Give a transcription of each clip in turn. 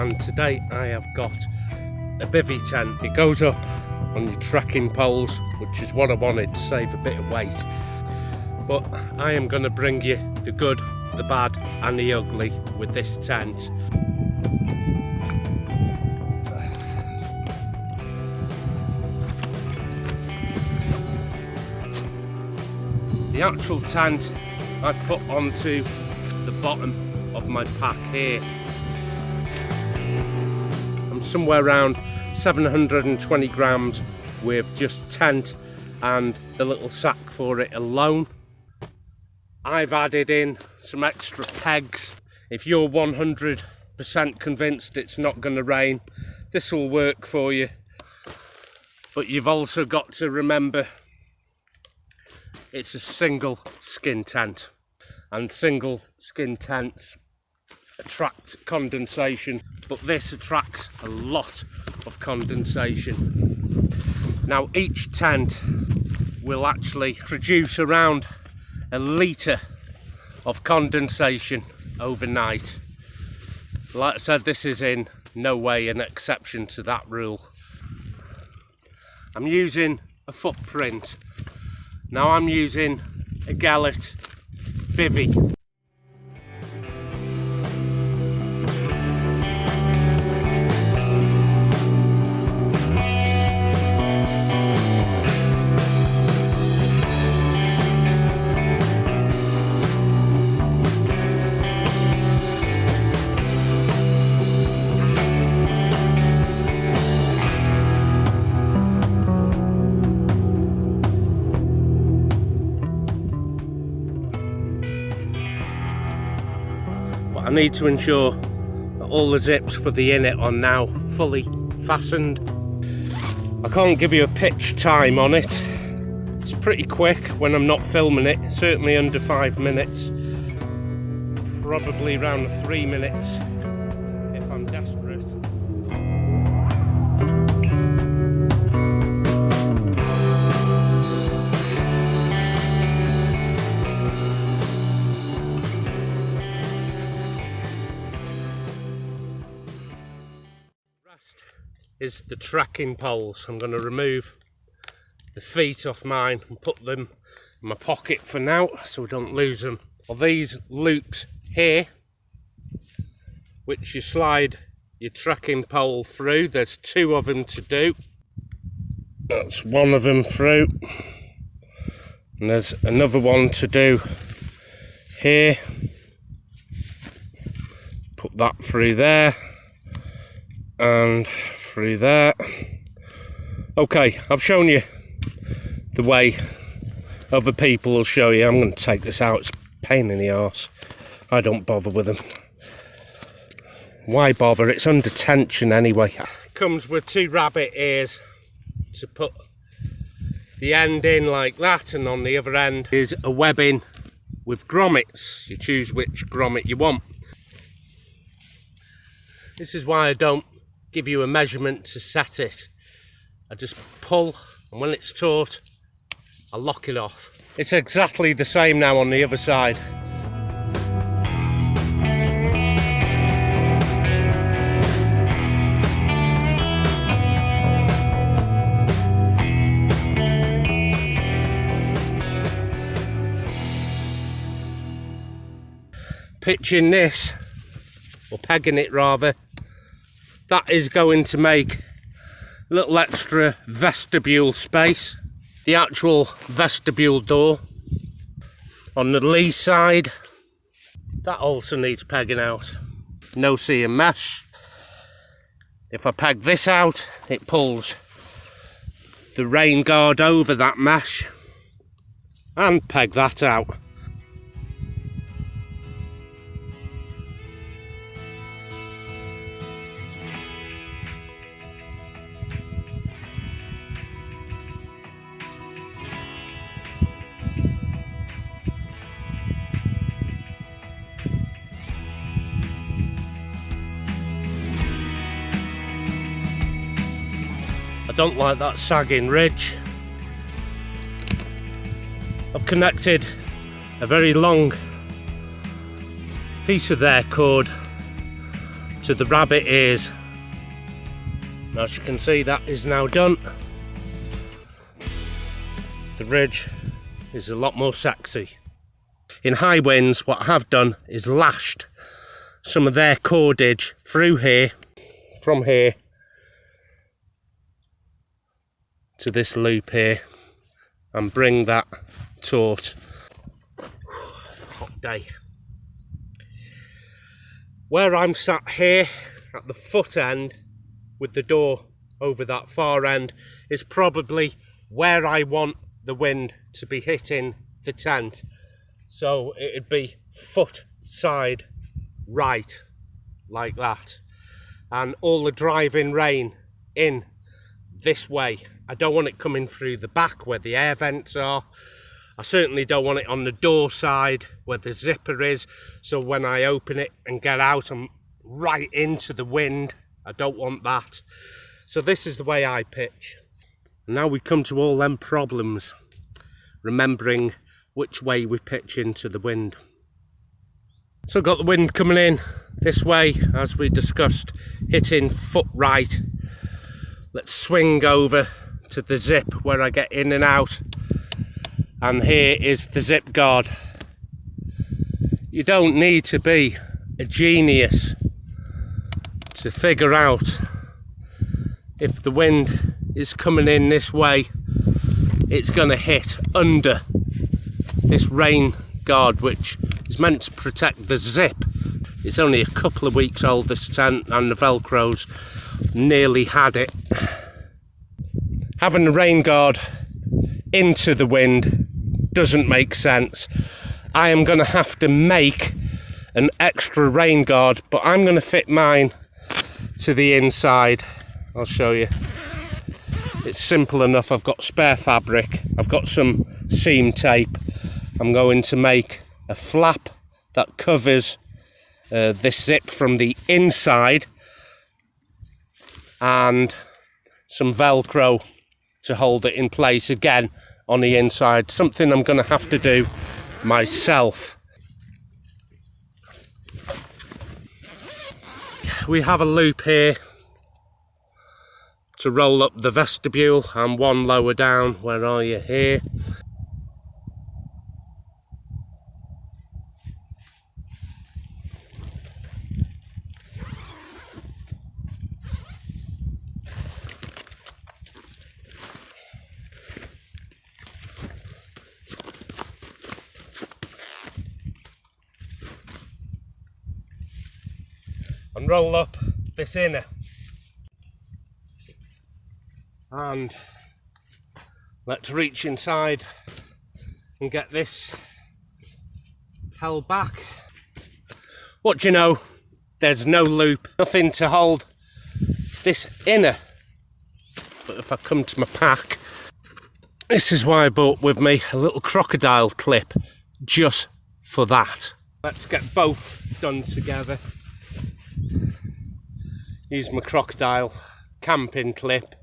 and today I have got a bivvy tent. It goes up on your trekking poles, which is what I wanted to save a bit of weight. But I am going to bring you the good, the bad and the ugly with this tent. The actual tent I've put onto the bottom of my pack here. I'm somewhere around 720 grams with just tent and the little sack for it alone. I've added in some extra pegs. If you're 100% convinced it's not going to rain, this will work for you. But you've also got to remember it's a single skin tent, and single skin tents attract condensation, but this attracts a lot of condensation. Now each tent will actually produce around a litre of condensation overnight. Like I said, this is in no way an exception to that rule. I'm using a footprint. Now I'm using a Gallet bivvy. I need to ensure that all the zips for the innet are now fully fastened. I can't give you a pitch time on it. It's pretty quick when I'm not filming it, certainly under 5 minutes. Probably around 3 minutes if I'm desperate. Is the tracking poles. I'm going to remove the feet off mine and put them in my pocket for now so we don't lose them. Well, these loops here, which you slide your tracking pole through, there's 2 of them to do. That's one of them through, and there's another one to do here. Put that through there and through there. Okay, I've shown you the way other people will show you. I'm going to take this out. It's a pain in the arse. I don't bother with them. Why bother? It's under tension anyway. Comes with 2 rabbit ears to put the end in like that, and on the other end is a webbing with grommets. You choose which grommet you want. This is why I don't give you a measurement to set it. I just pull, and when it's taut, I lock it off. It's exactly the same now on the other side. Pitching this, or pegging it rather, that is going to make a little extra vestibule space. The actual vestibule door on the lee side, that also needs pegging out. No seam mesh. If I peg this out, it pulls the rain guard over that mesh, and peg that out. I don't like that sagging ridge. I've connected a very long piece of their cord to the rabbit ears. As you can see, that is now done. The ridge is a lot more sexy. In high winds, what I have done is lashed some of their cordage through here, from here to this loop here, and bring that taut. Hot day. Where I'm sat here at the foot end with the door over that far end is probably where I want the wind to be hitting the tent. So it'd be foot side right, like that. And all the driving rain in this way. I don't want it coming through the back where the air vents are. I certainly don't want it on the door side where the zipper is. So when I open it and get out, I'm right into the wind. I don't want that. So this is the way I pitch. Now we come to all them problems, remembering which way we pitch into the wind. So I've got the wind coming in this way, as we discussed, hitting foot right. Let's swing over to the zip where I get in and out. And here is the zip guard. You don't need to be a genius to figure out if the wind is coming in this way, it's going to hit under this rain guard, which is meant to protect the zip. It's only a couple of weeks old, this tent, and the Velcro's nearly had it. Having the rain guard into the wind doesn't make sense. I am going to have to make an extra rain guard, but I'm going to fit mine to the inside. I'll show you. It's simple enough. I've got spare fabric, I've got some seam tape. I'm going to make a flap that covers this zip from the inside, and some Velcro to hold it in place again on the inside. Something I'm going to have to do myself. We have a loop here to roll up the vestibule, and one lower down. Where are you? Here. And roll up this inner. And let's reach inside and get this held back. What do you know? There's no loop, nothing to hold this inner. But if I come to my pack, this is why I brought with me a little crocodile clip just for that. Let's get both done together. Use my crocodile camping clip,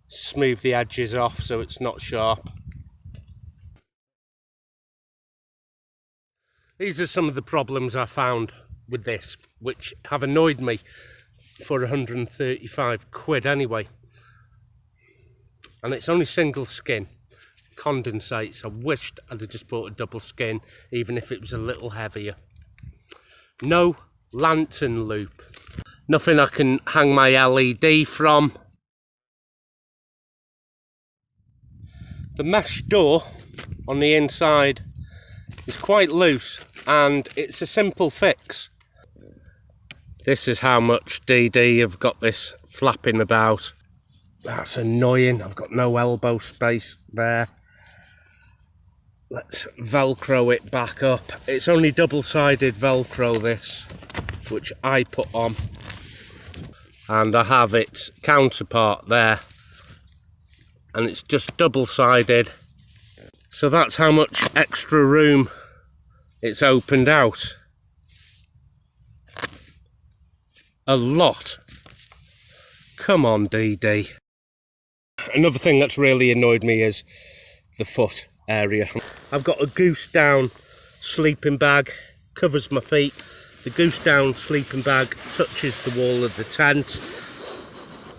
smooth the edges off so it's not sharp. These are some of the problems I found with this, which have annoyed me for 135 quid anyway. And it's only single skin, condensates. I wished I'd have just bought a double skin, even if it was a little heavier. No lantern loop. Nothing I can hang my LED from. The mesh door on the inside is quite loose, and it's a simple fix. This is how much DD I've got this flapping about. That's annoying. I've got no elbow space there. Let's Velcro it back up. It's only double-sided Velcro, this, which I put on. And I have its counterpart there. And it's just double-sided. So that's how much extra room it's opened out. A lot. Come on, DD. Another thing that's really annoyed me is the foot area. I've got a goose down sleeping bag, covers my feet, the goose down sleeping bag touches the wall of the tent.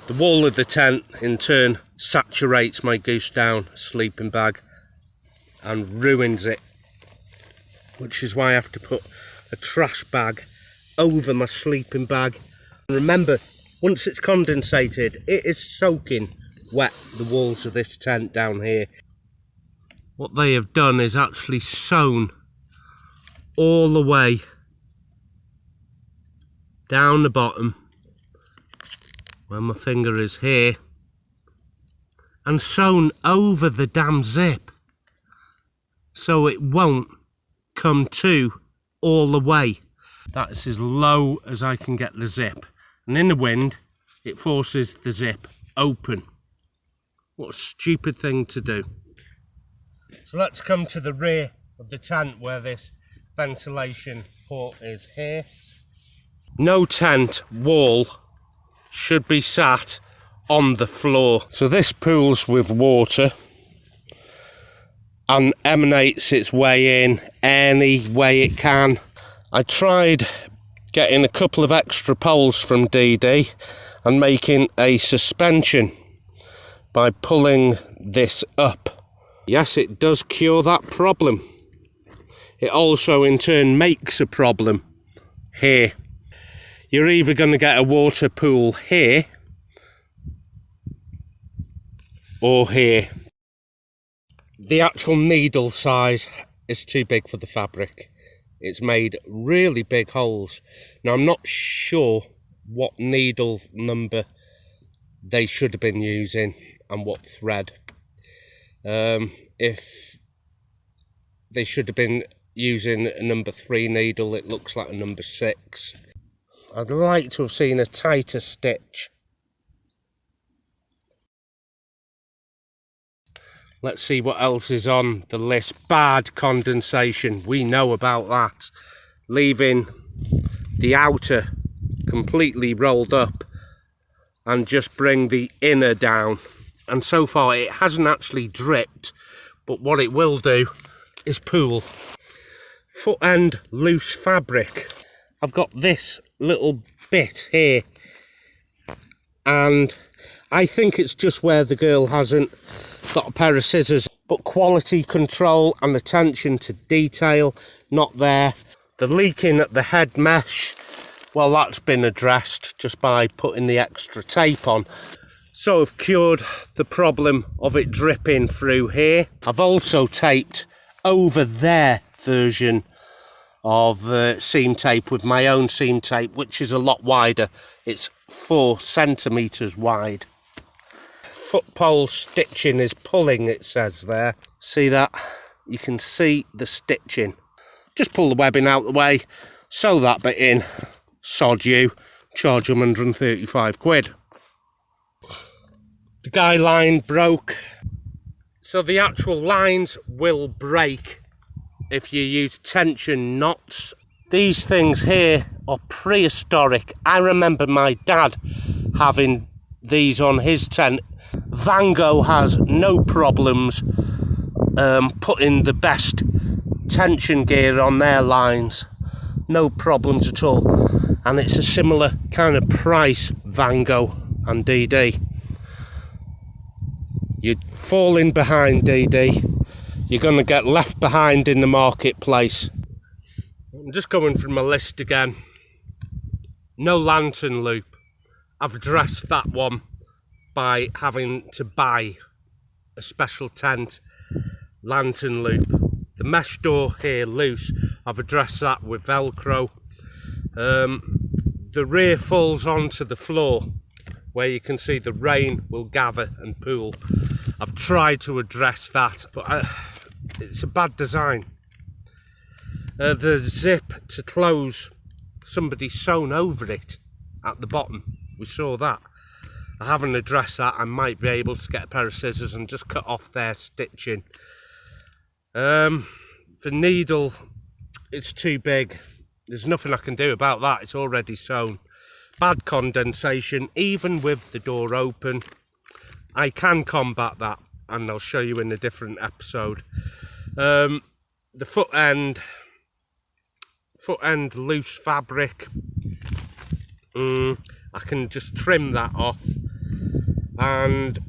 The wall of the tent in turn saturates my goose down sleeping bag and ruins it, which is why I have to put a trash bag over my sleeping bag. And remember, once it's condensated, it is soaking wet the walls of this tent down here. What they have done is actually sewn all the way down the bottom where my finger is here, and sewn over the damn zip so it won't come to all the way. That's as low as I can get the zip, and in the wind it forces the zip open. What a stupid thing to do. So let's come to the rear of the tent where this ventilation port is here. No tent wall should be sat on the floor. So this pools with water and emanates its way in any way it can. I tried getting a couple of extra poles from DD and making a suspension by pulling this up. Yes, it does cure that problem. It also in turn makes a problem here. You're either going to get a water pool here or here. The actual needle size is too big for the fabric. It's made really big holes. Now I'm not sure what needle number they should have been using and what thread. If they should have been using a number 3 needle, it looks like a number 6. I'd like to have seen a tighter stitch. Let's see what else is on the list. Bad condensation, we know about that. Leaving the outer completely rolled up and just bring the inner down. And so far it hasn't actually dripped, but what it will do is pool. Foot end loose fabric. I've got this little bit here, and I think it's just where the girl hasn't got a pair of scissors, but quality control and attention to detail not there. The leaking at the head mesh, well, that's been addressed just by putting the extra tape on. So I've cured the problem of it dripping through here. I've also taped over their version of seam tape with my own seam tape, which is a lot wider. It's 4 centimetres wide. Foot pole stitching is pulling, it says there. See that? You can see the stitching. Just pull the webbing out the way, sew that bit in, sod you, charge them 135 quid. The guy line broke. So the actual lines will break if you use tension knots. These things here are prehistoric. I remember my dad having these on his tent. Van Gogh has no problems putting the best tension gear on their lines. No problems at all. And it's a similar kind of price, Van Gogh and DD. You're falling behind, DD. You're going to get left behind in the marketplace. I'm just going through my list again. No lantern loop. I've addressed that one by having to buy a special tent lantern loop. The mesh door here loose, I've addressed that with Velcro. The rear falls onto the floor where you can see the rain will gather and pool. I've tried to address that, but it's a bad design. The zip to close, somebody sewn over it at the bottom. We saw that. I haven't addressed that. I might be able to get a pair of scissors and just cut off their stitching. The needle, it's too big. There's nothing I can do about that. It's already sewn. Bad condensation, even with the door open. I can combat that, and I'll show you in a different episode. The foot end foot end loose fabric. I can just trim that off, and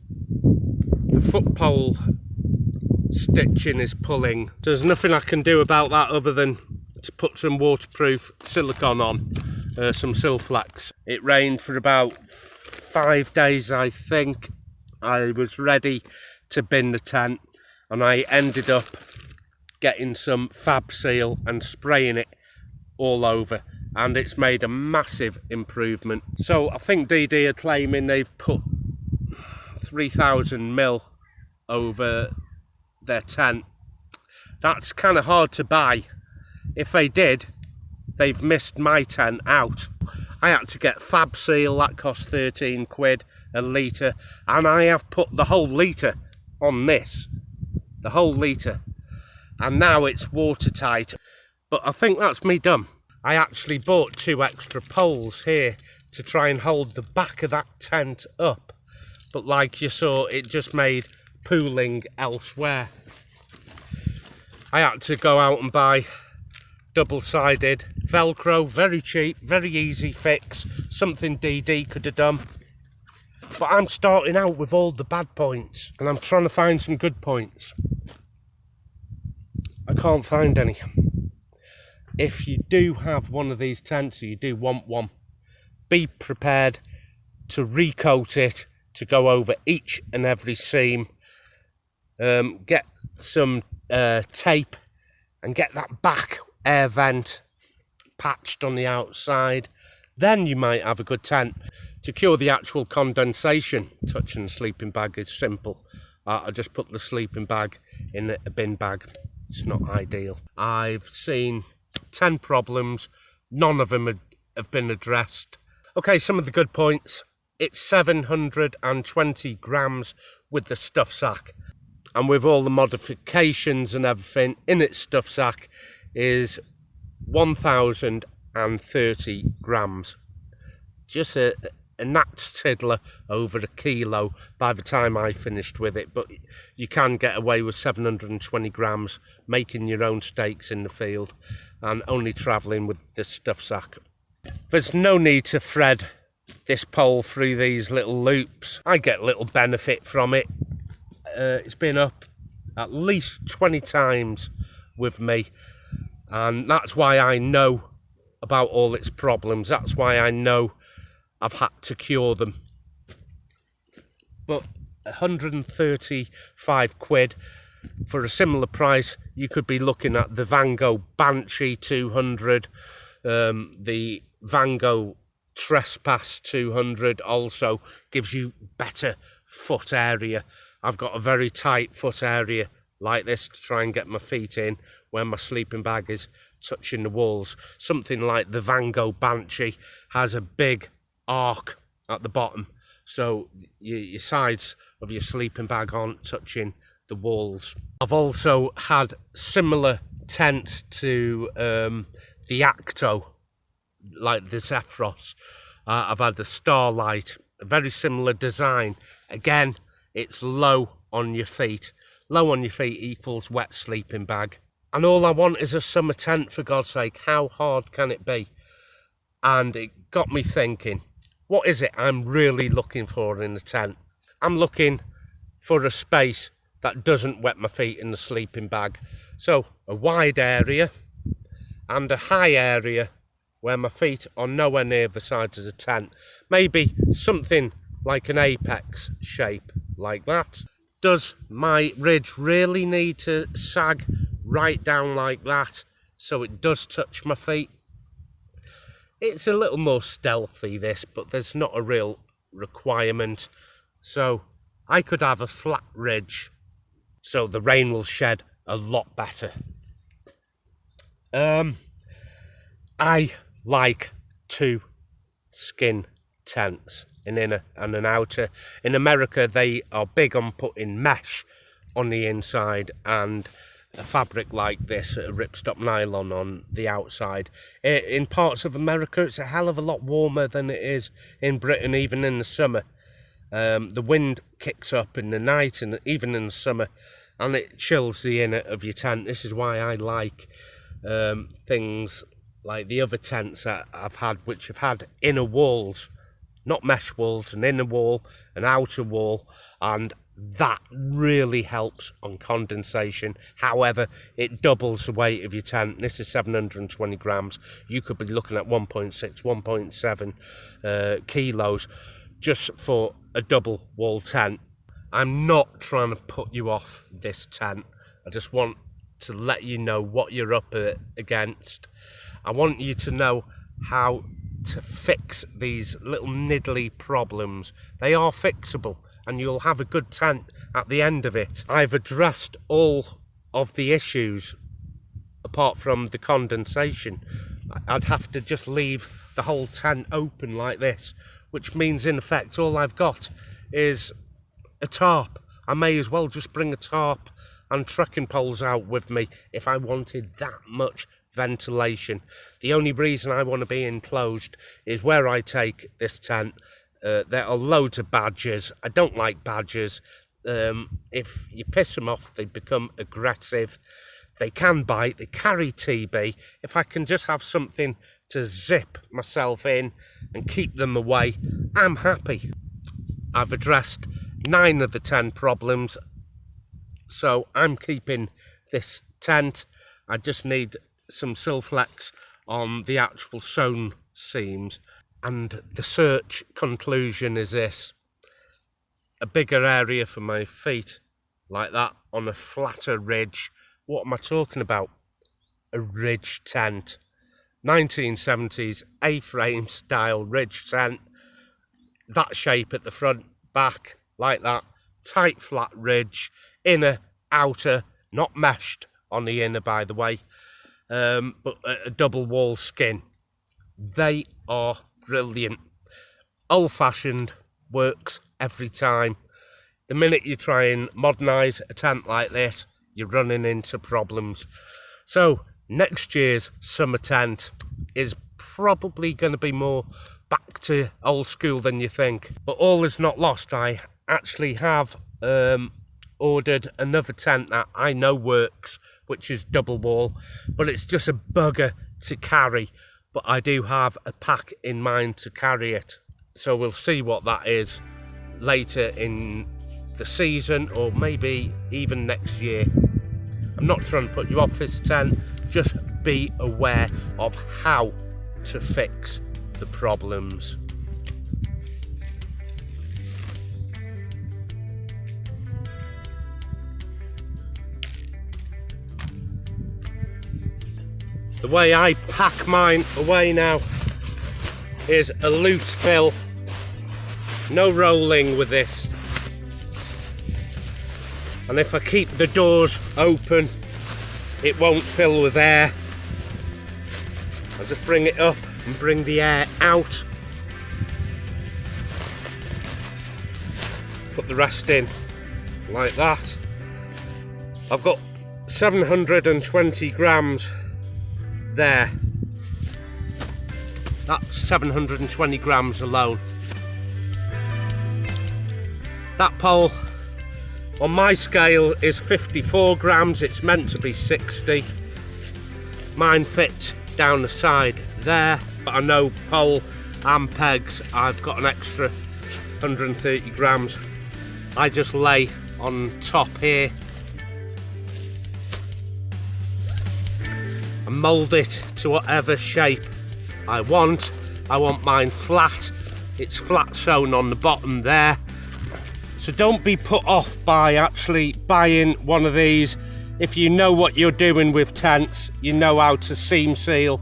the foot pole stitching is pulling. There's nothing I can do about that other than to put some waterproof silicone on, some Silflex. It rained for about 5 days, I think. I was ready to bin the tent, and I ended up getting some Fab Seal and spraying it all over, and it's made a massive improvement. So I think DD are claiming they've put 3,000 mil over their tent. That's kind of hard to buy. If they did, they've missed my tent out. I had to get Fab Seal, that cost 13 quid a litre, and I have put the whole litre on this, the whole litre, and now it's watertight. But I think that's me done. I actually bought 2 extra poles here to try and hold the back of that tent up, but like you saw, it just made pooling elsewhere. I had to go out and buy double-sided Velcro, very cheap, very easy fix, something DD could have done. But I'm starting out with all the bad points, and I'm trying to find some good points. I can't find any. If you do have one of these tents, or you do want one, be prepared to recoat it, to go over each and every seam. Get some tape and get that back air vent patched on the outside. Then you might have a good tent. To cure the actual condensation, touching the sleeping bag is simple. I just put the sleeping bag in a bin bag. It's not ideal. I've seen 10 problems, none of them have been addressed. Okay, some of the good points. It's 720 grams with the stuff sack, and with all the modifications and everything in its stuff sack is 1,030 grams. Just a gnat's tiddler over a kilo by the time I finished with it, but you can get away with 720 grams making your own steaks in the field and only travelling with the stuff sack. There's no need to thread this pole through these little loops. I get little benefit from it. It's been up at least 20 times with me, and that's why I know about all its problems. That's why I know I've had to cure them. But 135 quid for a similar price, you could be looking at the Van Gogh Banshee 200, the Van Gogh Trespass 200 also gives you better foot area. I've got a very tight foot area like this to try and get my feet in where my sleeping bag is touching the walls. Something like the Van Gogh Banshee has a big arc at the bottom, so your sides of your sleeping bag aren't touching the walls. I've also had similar tents to the Acto, like the Zephyros. I've had the Starlight, a very similar design. Again, it's low on your feet. Low on your feet equals wet sleeping bag. And all I want is a summer tent, for God's sake. How hard can it be? And it got me thinking, what is it I'm really looking for in a tent? I'm looking for a space that doesn't wet my feet in the sleeping bag. So a wide area and a high area where my feet are nowhere near the sides of the tent. Maybe something like an apex shape like that. Does my ridge really need to sag right down like that so it does touch my feet? It's a little more stealthy, this, but there's not a real requirement. So I could have a flat ridge so the rain will shed a lot better. I like 2 skin tents, an inner and an outer. In America, they are big on putting mesh on the inside and a fabric like this, a ripstop nylon on the outside. In parts of America, it's a hell of a lot warmer than it is in Britain, even in the summer. The wind kicks up in the night and even in the summer, and it chills the inner of your tent. This is why I like things like the other tents that I've had, which have had inner walls, not mesh walls, an inner wall, an outer wall, and that really helps on condensation. However, it doubles the weight of your tent. This is 720 grams. You could be looking at 1.6, 1.7 kilos just for a double wall tent. I'm not trying to put you off this tent. I just want to let you know what you're up against. I want you to know how to fix these little niddly problems. They are fixable, and you'll have a good tent at the end of it. I've addressed all of the issues apart from the condensation. I'd have to just leave the whole tent open like this, which means in effect all I've got is a tarp. I may as well just bring a tarp and trekking poles out with me if I wanted that much ventilation. The only reason I want to be enclosed is where I take this tent. There are loads of badgers. I don't like badgers. If you piss them off, they become aggressive. They can bite. They carry TB. If I can just have something to zip myself in and keep them away, I'm happy. I've addressed 9 of the 10 problems, so I'm keeping this tent. I just need some Silflex on the actual sewn seams, and the search conclusion is this: a bigger area for my feet like that on a flatter ridge. What am I talking about? A ridge tent. 1970s A-frame style ridge tent, that shape at the front, back, like that, tight flat ridge, inner, outer, not meshed on the inner by the way, but a double wall skin. They are brilliant. Old-fashioned, works every time. The minute you try and modernise a tent like this, you're running into problems. So next year's summer tent is probably going to be more back to old school than you think. But all is not lost. I actually have ordered another tent that I know works, which is double wall, but it's just a bugger to carry. But I do have a pack in mind to carry it, so we'll see what that is later in the season, or maybe even next year. I'm not trying to put you off this tent, just be aware of how to fix the problems. The way I pack mine away now is a loose fill, no rolling with this. And if I keep the doors open, it won't fill with air. I'll just bring it up and bring the air out. Put the rest in like that. I've got 720 grams there. That's 720 grams alone. That pole on my scale is 54 grams, it's meant to be 60. Mine fits down the side there, but I know pole and pegs, I've got an extra 130 grams. I just lay on top here and mould it to whatever shape I want. I want mine flat. It's flat sewn on the bottom there. So don't be put off by actually buying one of these. If you know what you're doing with tents, you know how to seam seal,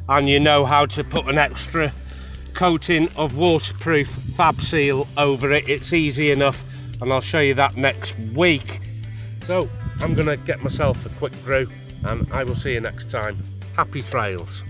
and you know how to put an extra coating of waterproof fab seal over it. It's easy enough, and I'll show you that next week. So I'm gonna get myself a quick brew, and I will see you next time. Happy trails.